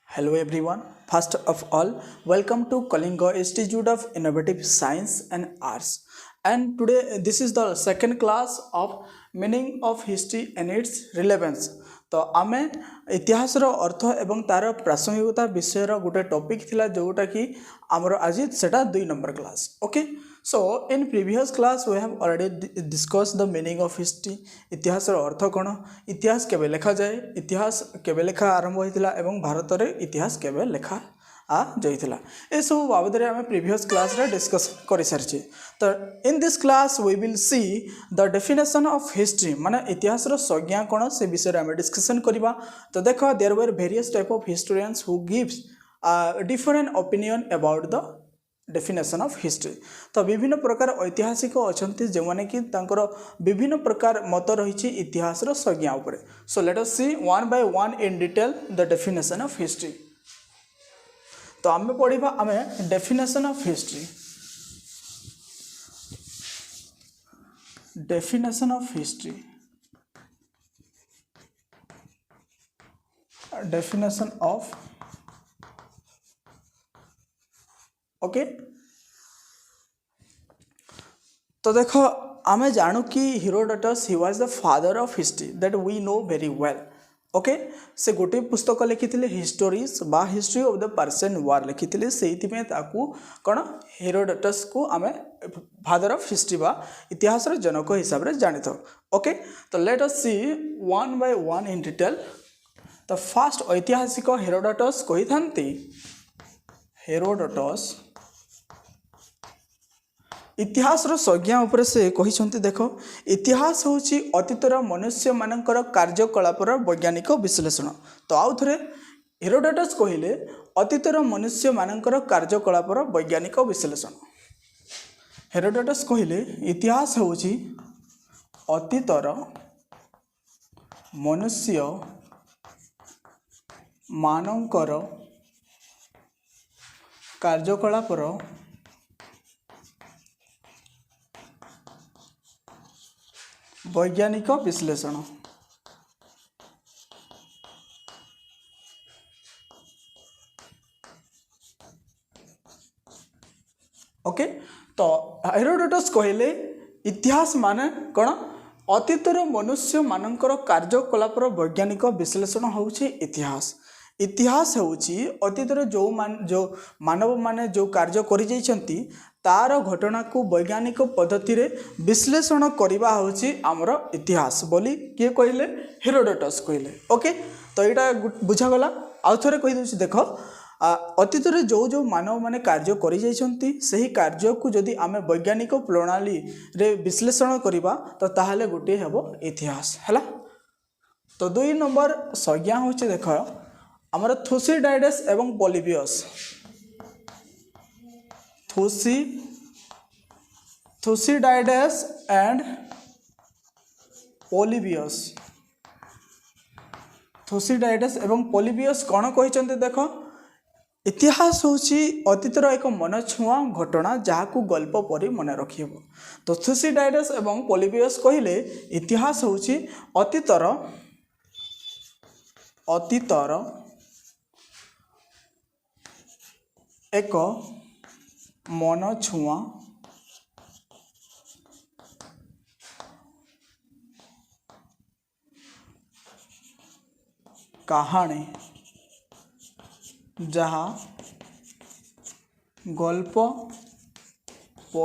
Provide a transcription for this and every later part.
Hello everyone. First of all, welcome to Kalinga Institute of Innovative Science and Arts. And today this is the second class of meaning of history and its relevance. तो आमे इतिहासर अर्थ एवं तार प्रासंगिकता विषय गोटे topic थिला जोटा कि आमर आज सेटा 2 number class. Okay, so in previous class we have already discussed the meaning of history. इतिहासर अर्थ कौन, इतिहास केबे लेखा जाए, इतिहास केबे लेखा आरंभ होइतिला एवं भारत रे इतिहास केबे लेखा आ जाइतिला, ए सब बाबद रे हमें प्रीवियस क्लास रे डिस्कस करि सारछि. तो in this class we will see the definition of history, माने इतिहास रो संज्ञा कोन से विषय रे हमें डिस्कशन करिबा. तो देखो there were various type of historians who gives different opinion about the definition of history. तो विभिन्न प्रकार ऐतिहासिक अछंती जे माने कि तांकर विभिन्न प्रकार मत रहिछि इतिहास रो संज्ञा ऊपर. So let us see one by one in detail the definition of history. तो आमे पढ़िबा आमे definition of history. Definition of history, definition of, okay. तो देखो आमे जानू कि Herodotus he was the father of history that we know very well. Okay, से गोटे पुस्तक लिखिथिले हिस्टोरीज बा history of the Persian war लिखिथिले, सेइथि में ताकू कोन हेरोडोटस को आमे फादर ऑफ हिस्ट्री बा इतिहास रो जनक हिसाब रे जानिथो. ओके, तो let us see one by one in detail. तो फर्स्ट ऐतिहासिक हेरोडोटस कहिथांती, हेरोडोटस इतिहास रो संज्ञा उपरे से कहिसंती. देखो इतिहास होची अतीतर मनुष्य मानकर कार्यकलापर वैज्ञानिक विश्लेषण. तो आउ थरे हेरोडोटस कहिले अतीतर मनुष्य मानकर कार्यकलापर वैज्ञानिक विश्लेषण. हेरोडोटस कहिले इतिहास होची अतीतर मनुष्य मानकर कार्यकलापर वैज्ञानिक विश्लेषण. ओके, तो हेरोडोटस कहले इतिहास माने कौन, अतीतर मनुष्य मानकर कार्यकलापर वैज्ञानिक विश्लेषण होउछि इतिहास. इतिहास होउछि अतीतर जो मानव माने जो कार्य करि जाइछंती तार घटना को वैज्ञानिक पद्धति रे विश्लेषण करिबा होछि हमर इतिहास बोली किए कहले, हेरोडोटस कहले. ओके, तो एटा बुझा गला. आउ थरे कहि दोछि. देखो अतीत रे जो मानव माने कार्य करि जाइछंती सही कार्य को जदि आमे वैज्ञानिक प्रणाली रे विश्लेषण करिबा तो ताहाले गोटे हेबो इतिहास हला. तो 2 नंबर संज्ञा होछि देखो हमर थुसिडाइडस एवं पोलिबियस. थुसिडाइडस एंड पोलिबियस. थुसिडाइडस एवं पोलिबियस कौन कहिसंते. देखो इतिहास होची अतीतर एक मन छुआ घटना जहाकू गल्प परि मन रखिबो. तो थुसिडाइडस एवं पोलिबियस कहिले इतिहास होची अतीतर एक मन छुआ कहानी जहा गल्प परी मन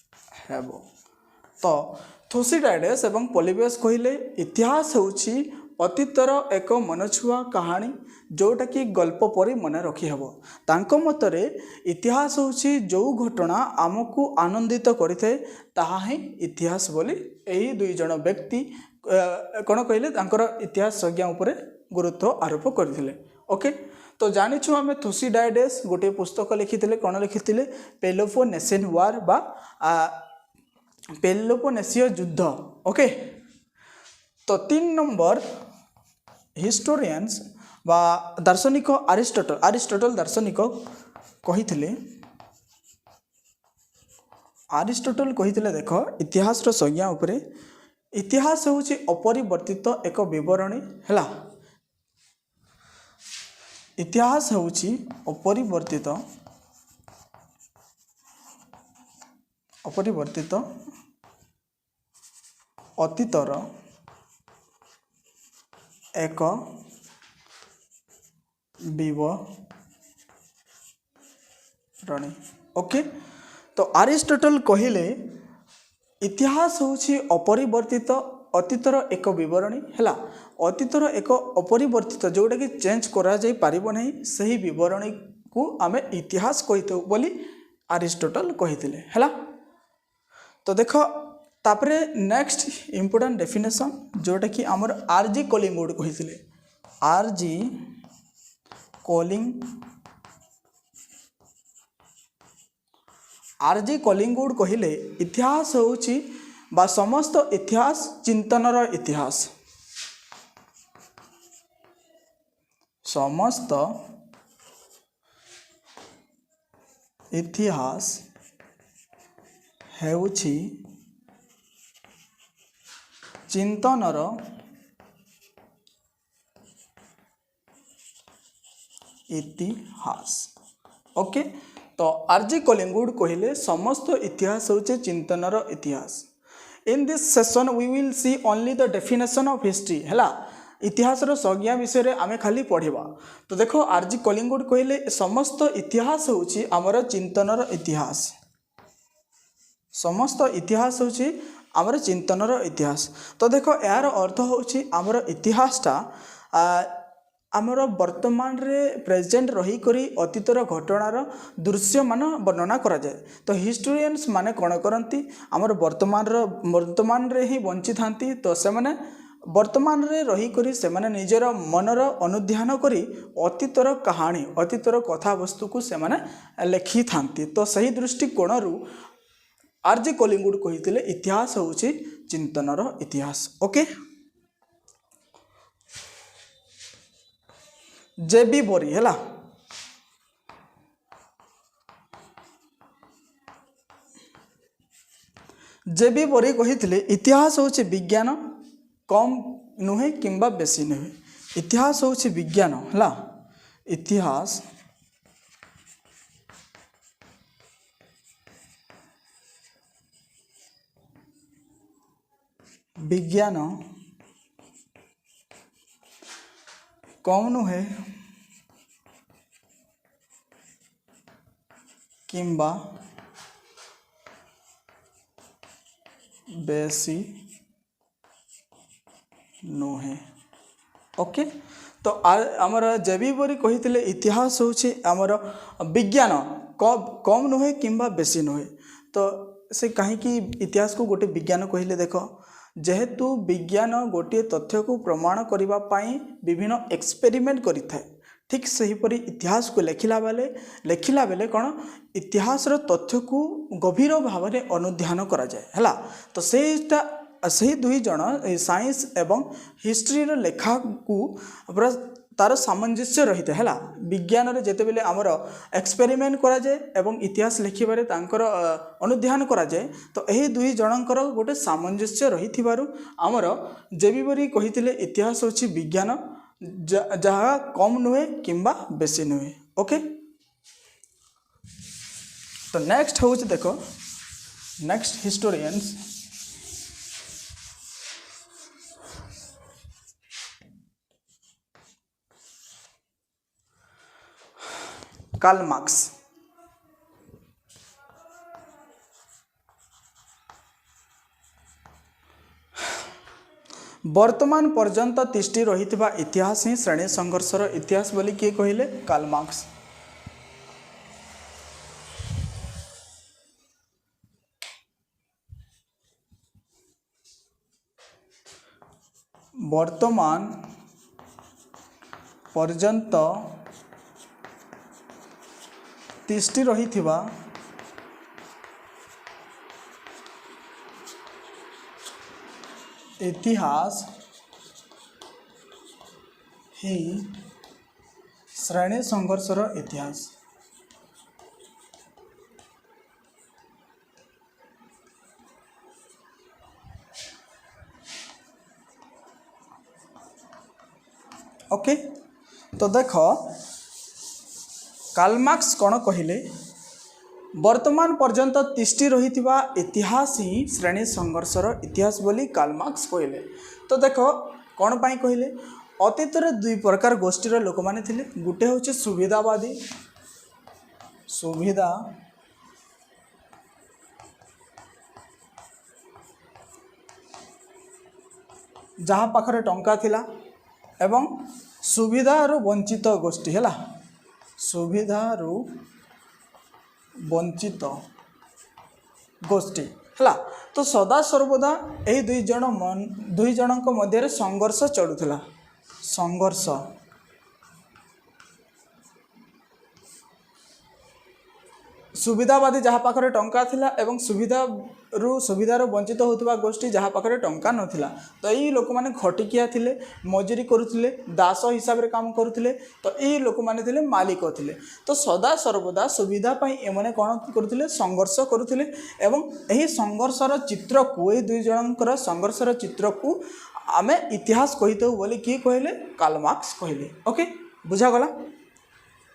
रखी हेबो. तो थुसिडाइडस एवं पोलिबियस कहिले इतिहास होची अतीतर एक मनछुआ कहानी जोटा कि गल्प परी मन रखी हेबो. तांको मतरे इतिहास होची जो घटना आमको आनंदित करिथे ताहा ही इतिहास बोली एही 2 जण व्यक्ति कौन कहले तांकर इतिहास संज्ञा उपरे गुरुत्व आरोप करथिले. ओके, तो जानिछु आमे थुसिडाइडस गोटे पुस्तक लिखिथिले. कौन लिखिथिले, पेलोपोनेसियन वार बा पेलोपोनेसीय युद्ध. ओके, तो 3 नंबर हिस्टोरियंस बा दार्शनिक अरिस्टोटल दार्शनिक कहिथिले अरिस्टोटल कही देख इतिहास संज्ञा उपरे इतिहास होची अपरिवर्तित एक विवरणी है। इतिहास होची अपरिवर्तित अपरिवर्तित अतीतर एक विवरणी। ओके, तो अरिस्टोटल कहले इतिहास होची अपरिवर्तित अतीतर एक विवरणी है। अतीतर एक अपरिवर्तित जोटा कि चेंज करा जाई पारिबो नहीं, सही विवरणी को आमे इतिहास कहितो बोली अरिस्टोटल कहिथिले है। तो देख तापरे नेक्स्ट इंपोर्टेंट डेफिनेशन जोटा कि आमर आरजी कलिंगवुड कहिथिले। आरजी कलिंगवुड कहिले इतिहास होची बा समस्त इतिहास चिंतनर इतिहास। समस्त इतिहास हेउछि चिंतनर इतिहास। ओके, तो आरजी कलिंगवुड कहले समस्त इतिहास होचे चिंतनर इतिहास। In this session we will see only the definition of history है। इतिहास रो संज्ञा विषय रे आमे खाली पढ़िबा। तो देखो आरजी कलिंगवुड कहले समस्त इतिहास होची हमर चिंतनर इतिहास। समस्त इतिहास होची हमर चिंतनर इतिहास। तो देखो यार अर्थ होची हमर इतिहासटा आमर वर्तमान रे प्रेजेंट रही करी अतीतर घटनार दृश्य मान वर्णना करा जाए। तो हिस्टोरियंस माने कौन करती आमर वर्तमान रे ही बंची थांती। तो से माने वर्तमान रे रही करी से माने निजर मनर अनुध्यान करी अतीतर कहानी अतीतर कथा वस्तु को से माने लेखि थांती। तो सही दृष्टिकोण रु आरजी कलिंगवुड कहिथिले इतिहास होची चिंतनर इतिहास। ओके, जेबी बोरी है। जेबी बोरी कहिथिले इतिहास होची विज्ञान कम नुहे किंबा बेसी नुहे। इतिहास होची विज्ञान है। इतिहास विज्ञान कम नुहे किंबा बेसी नुहे। ओके, तो आमर जेबी बोरी कहिथिले इतिहास होची आमर विज्ञान कम नुहे किंबा बेसी नुहे। तो से कहीं इतिहास को गोटे विज्ञान कहले देख जेहेतु विज्ञान गोटे तथ्य को प्रमाण करबा पाई विभिन्न एक्सपेरिमेंट करि थाए। ठीक सहीपरि इतिहास को लिखला बेले कौन इतिहास तथ्य को गभीर भाव में अनुध्यान करा जाए है। तो से दुई जन साइंस एवं हिस्ट्री लेखा को पूरा तार सामंजस्य रही है। विज्ञान रे जेते बेले आमर एक्सपेरिमेंट करा जाए एवं इतिहास लिखिबारे तांकर अनुध्यान करा जाए। तो यही दुई जनकर गोटे सामंजस्य रही आमर जेबी बोरी कहिथिले इतिहास होची विज्ञान जहाँ कम नुहे किंबा बेसी नुहे। ओके, तो नेक्स्ट होची देखो नेक्स्ट हिस्टोरियंस कार्ल मार्क्स। वर्तमान पर्यंत तिष्टि रही इतिहास ही श्रेणी संघर्षर इतिहास बोली किए कहले कार्ल मार्क्स। वर्तमान पर्यंत तिष्टि रही इतिहास ही श्रेणी संघर्षर इतिहास। ओके तो देख कार्ल मार्क्स कौन कहले वर्तमान पर्यंत तिष्ठि रही इतिहास ही श्रेणी संघर्षर इतिहास बोली कार्ल मार्क्स कहले। तो देख कौन पाई कहले अतीत दुई प्रकार गोष्ठीर लोक मैंने थे गोटे हूँ सुविधावादी सुविधा जहाँ पाखरे टंका थिला एवं सुविधारू वंचित गोष्ठी है सुविधारू वंचित गोष्ठी है। तो सदा सर्वदा यही दुई जनक मध्य संघर्ष चलुला संघर्ष सुविधावादी जहाँ पाखरे टंका थिला एवं सुविधार वंचित होता गोष्ठी जहाँ पाखरे टंका नथिला। तो यही लोक मैंने खटिकिया थिले मजूरी करुले दास हिसाब से काम करुले। तो यही लोक मैंने थिले मालिक थिले। तो सदा सर्वदा सुविधा पाई एमने कौन करुले संघर्ष करुले एवं यही संघर्षर चित्र को यही दुई जनकर संघर्षर चित्र को आमे इतिहास कही तो बोली किए कहले कार्ल मार्क्स कहले। ओके बुझागला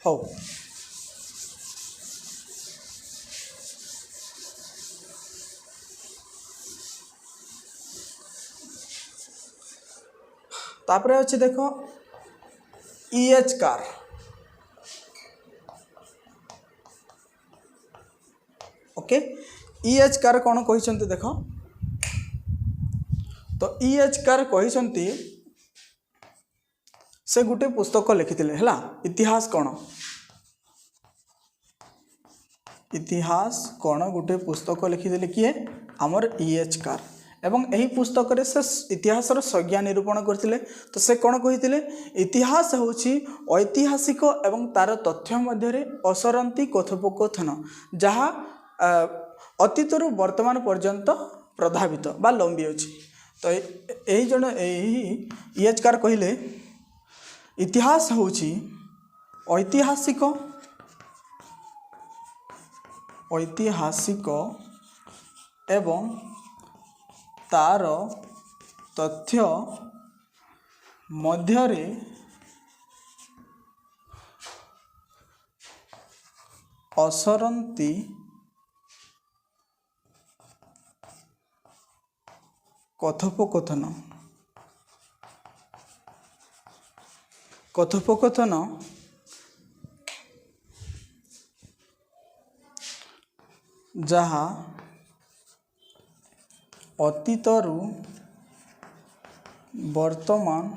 हो। तापरे अच्छे देख EH car okay EH car कौन कहते देख तो EH कार कहते से गोटे पुस्तक लिखिते है इतिहास कौन गोटे पुस्तक लिखिते किए आमर EH कार एवं यही पुस्तक रे से इतिहासर संज्ञा निरूपण करथिले। तो से कौन कही इतिहास होछि ऐतिहासिक एवं तार तथ्य मध्य असरंती कथोपकथन जहाँ अतीतरू वर्तमान पर्यंत प्रभावित बा लंबी अछि। तो यही जन यही EH कार कहले इतिहास होछि ऐतिहासिक एवं तार तथ्य मध्यरे असरंती कथोपकथन जहाँ अतीतरू वर्तमान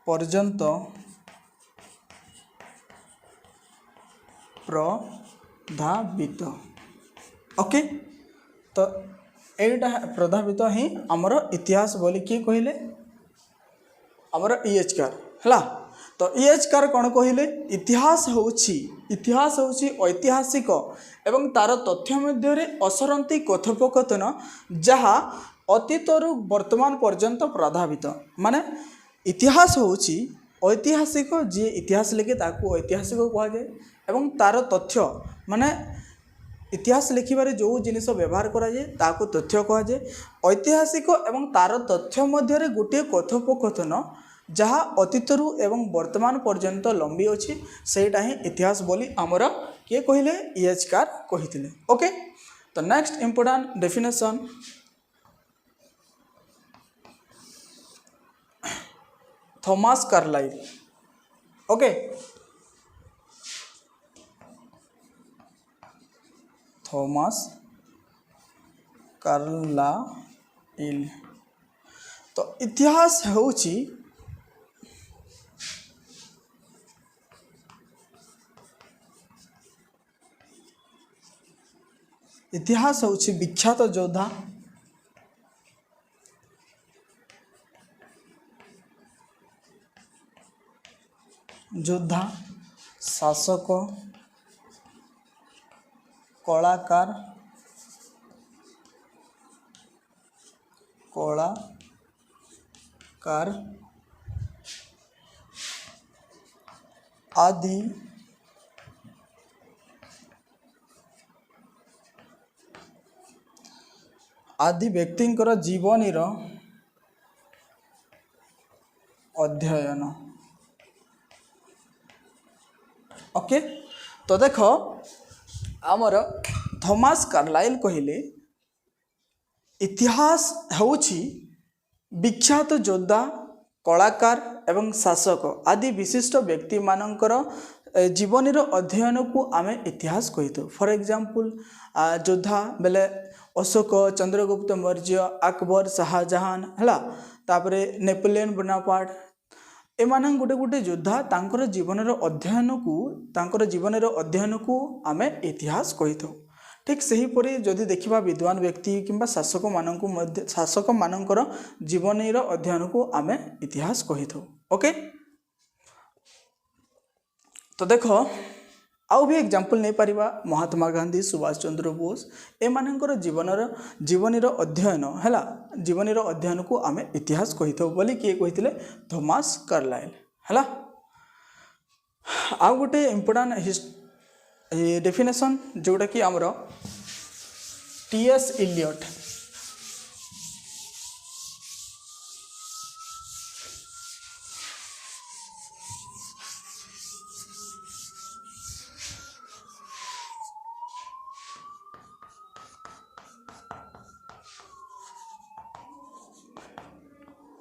पर्यंत प्रभावित। ओके तो एटा प्रभावित ही आमर इतिहास बोली किए कहले आमर EH कार है। तो EH कार कौन कहले इतिहास होछि ऐतिहासिक एवं तार तथ्य मध्य असरंती कथोपकथन जहाँ अतीतरू वर्तमान पर्यंत प्रभावित माने इतिहास होछि ऐतिहासिक जी इतिहास लिखे ताकू ऐतिहासिक कहुए एवं तार तथ्य माने इतिहास लिखिबारे जो जिनिस व्यवहार कराए ताकू तथ्य कहुए ऐतिहासिक एवं तार तथ्य मध्य गोटे कथोपकथन जहाँ अतीतरू एवं वर्तमान पर्यंत लंबी अच्छी सेटा ही इतिहास बोली आमर किए कहले EH कार कही। ओके तो next important definition Thomas Carlyle. Okay Thomas Carlyle तो इतिहास होछि इतिहास होछि विख्यात योद्धा शासक कलाकार आदि व्यक्तिंकर जीवनीर अध्ययन। ओके, तो देख आमर थॉमस कार्लाइल कहले इतिहास होउछि विख्यात योद्धा कलाकार एवं शासक आदि विशिष्ट व्यक्ति मानकर जीवनीर अध्ययन को आमे इतिहास कही था। फॉर एग्जांपल योद्धा बेले अशोक, चंद्रगुप्त मौर्य, अकबर, शाहजहान है, तापरे नेपोलियन बोनापार्ट, एमान गोटे गोटे योद्धा तांकर जीवनर अध्ययन को आमे इतिहास कही था। ठीक सेहीपरि जदि देखिबा विद्वान व्यक्ति किंबा शासक मानकर जीवनीर अध्ययन को आमे इतिहास कही था। ओके, तो देख आउ भी एग्जांपल नहीं पारिबा महात्मा गांधी, सुभाष चंद्र बोस, एमानकर जीवनीर अध्ययन है, जीवनीर अध्ययन को आमे इतिहास कही था बोली किए कहिथिले थॉमस कार्लाइल है। आउ गोटे इम्पोर्टेंट डेफिनेशन जोटा कि आमर टी.एस. Eliot,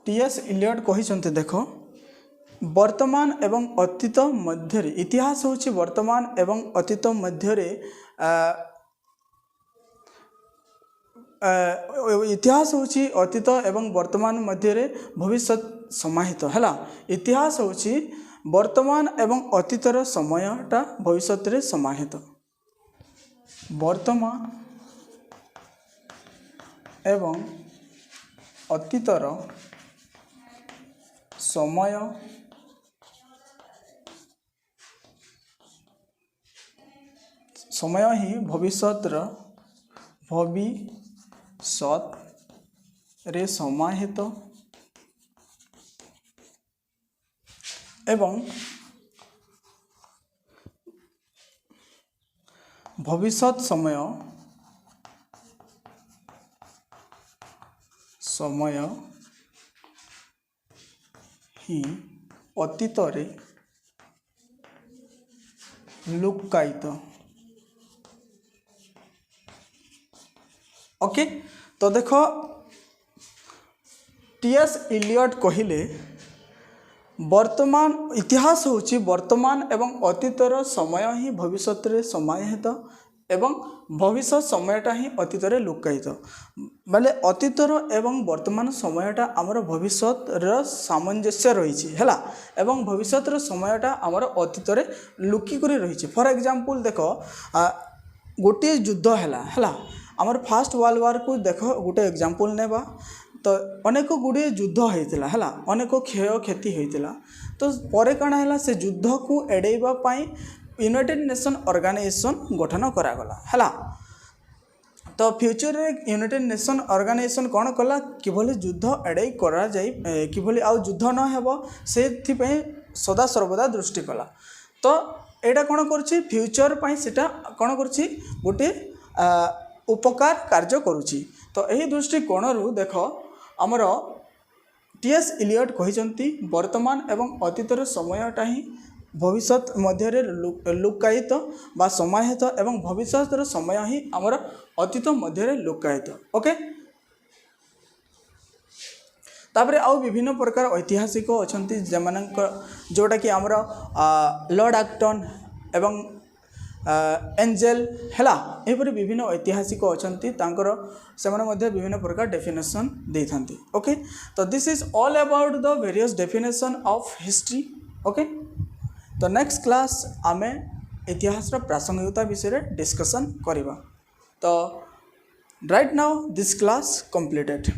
T S. इलियट कहिसंते देखो वर्तमान एवं अतीत मध्य इतिहास होछि वर्तमान एवं अतीत मध्य इतिहास होछि अतीत एवं वर्तमान मध्य भविष्य समाहित है। इतिहास होछि वर्तमान एवं अतीतर समयटा भविष्य समाहित। वर्तमान एवं अतीतर समय ही भविष्यत रे समाहित एवं भविष्यत समय ही अतीत रे लुकायित। ओके, तो देख टी.एस. इलियट कहिले वर्तमान इतिहास होछि वर्तमान एवं अतीतर समय ही भविष्यत रे समाहित एवं भविष्य समयटा ही अतीत रे लुकायित। माने अतीतर एवं वर्तमान समयटा आमर भविष्यत र सामंजस्य रही है एवं भविष्यत र समयटा आमर अतीत रे लुकी करी रही। फॉर एग्जांपल देख गोटे युद्ध है आमर फास्ट वर्ल्ड वार को देख गोटे एग्जांपल नेबा तो अनेक गुड़े युद्ध होता है अनेक क्षय क्षति होता तो पर कण है से युद्ध को एड़ेबा पाई यूनाइटेड नेशन ऑर्गेनाइजेशन गठन करागला है। तो फ्यूचर रे यूनाइटेड नेशन ऑर्गेनाइजेशन कौन कला किभली युद्ध एड़े करा जाई किभली आउ युद्ध न हेबो से सदा सर्वदा दृष्टि कला। तो एटा कौन करछि फ्यूचर पाई सेटा कौन करछि गोटे उपकार कार्य करुछि। तो यही दृष्टिकोण रु देख आमर टी.एस. इलियट कहिसंती वर्तमान एवं अतीतर समयटा ही भविष्यत मध्य लुकायित बा समाहित एवं भविष्यत समय ही आमर अतीत मध्य लुकायित। ओके, तापरे आउ विभिन्न प्रकार ऐतिहासिक अछंती जमानक जोटा कि आमर लॉर्ड एक्टन एवं एंजेल हैला एपरि विभिन्न ऐतिहासिक अछंती तांकर सेमाने मध्ये विभिन्न प्रकार डेफिनेशन देथांती। ओके, तो this is all about the various definition of history. Okay, तो नेक्स्ट क्लास आमे इतिहास रा प्रासंगिकता विषय डिस्कशन करिबा। तो right now this class completed.